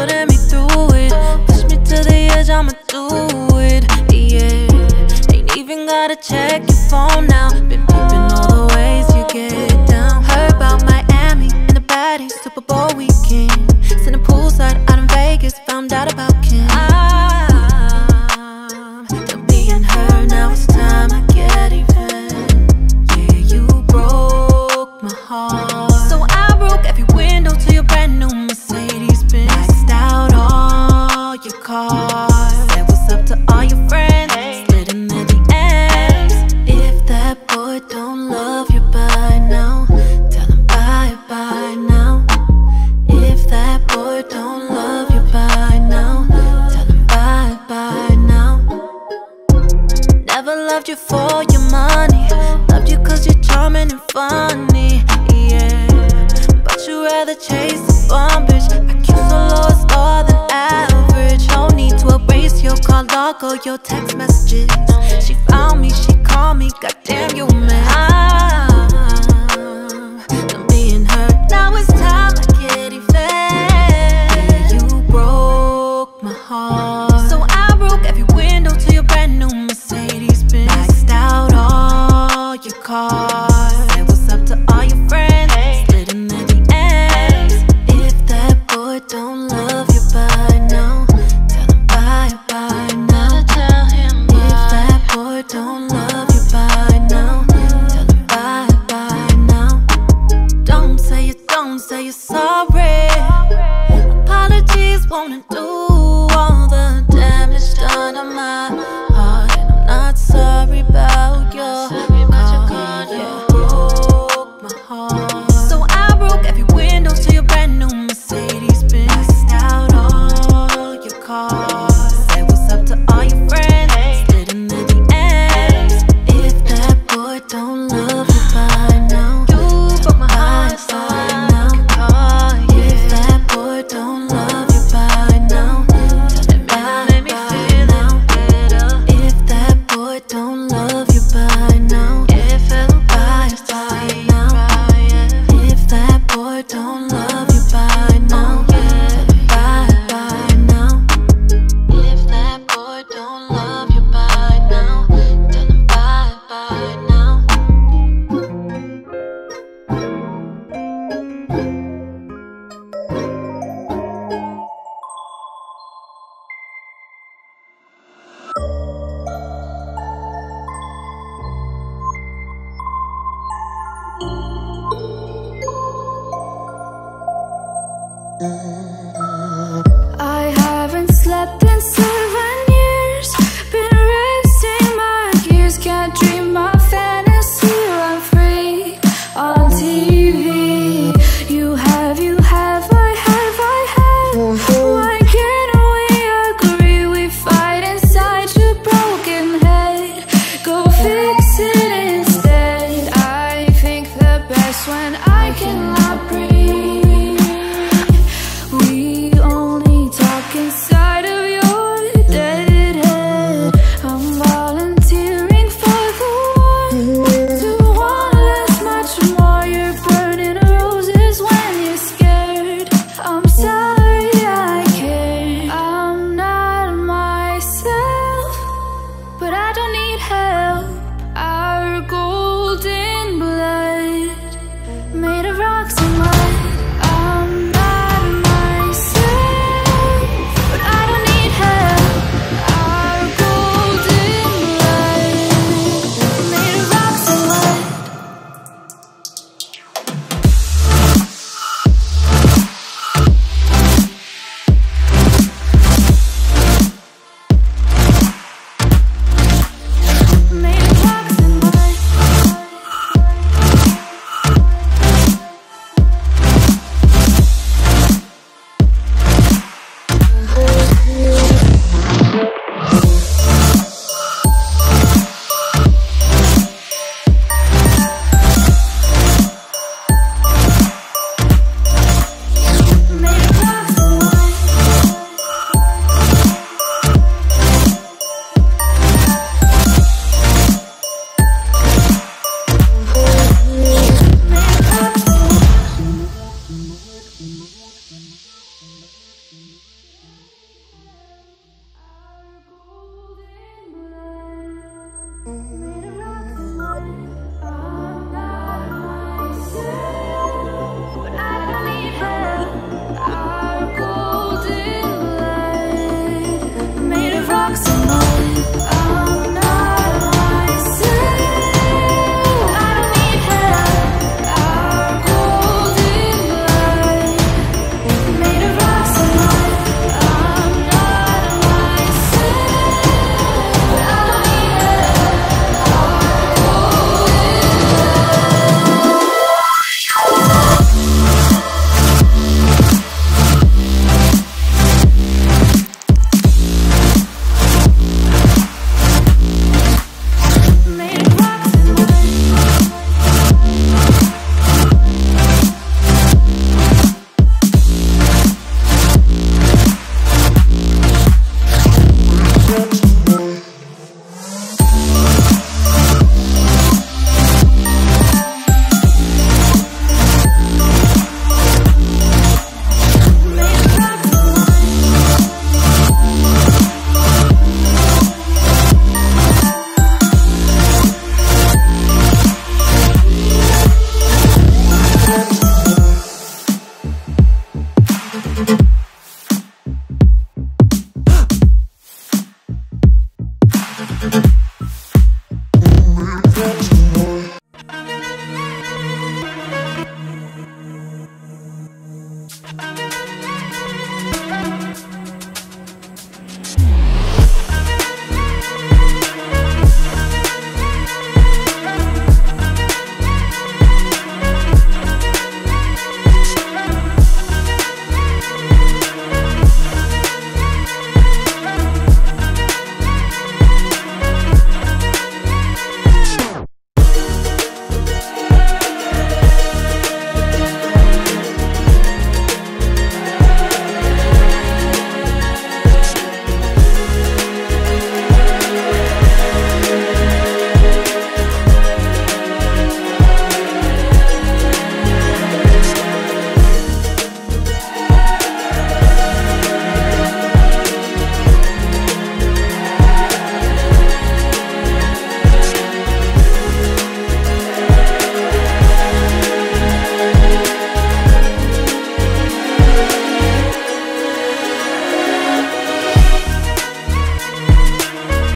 putting me through it. Push me to the edge, I'ma do it, yeah. Ain't even gotta check your phone now. Been peeping all the ways you get down. Heard about Miami and the baddies, Super Bowl weekend. Sitting poolside out in Vegas, found out about Kim. I'm done being her, now it's time I get even. Yeah, you broke my heart, so I broke every window to your brand new Mercedes-Benz. Maxed out all your cars, said what's up to all your friends, slid in the DMs. If that boy don't love you by now, tell him bye-bye now. If that boy don't love you by now, tell him bye-bye now. Never loved you for your money, loved you cause you're charming and funny, yeah. But you rather chase a bum bitch, IQ so low it's lower than average. No need to erase your call log or your text messages. She found me, she called me, goddamn you a man. I'm being hurt, now it's time I get even. Yeah, you broke my heart, so I broke every window to your brand new Mercedes-Benz. Maxed out all your cars, said what's up to all your friends, slid in the DMs. If that boy don't love you by now, tell him bye-bye now. Tell him bye. If that boy don't love you by now, tell him bye-bye now. Don't say you're sorry. Apologies won't do all the damage done on my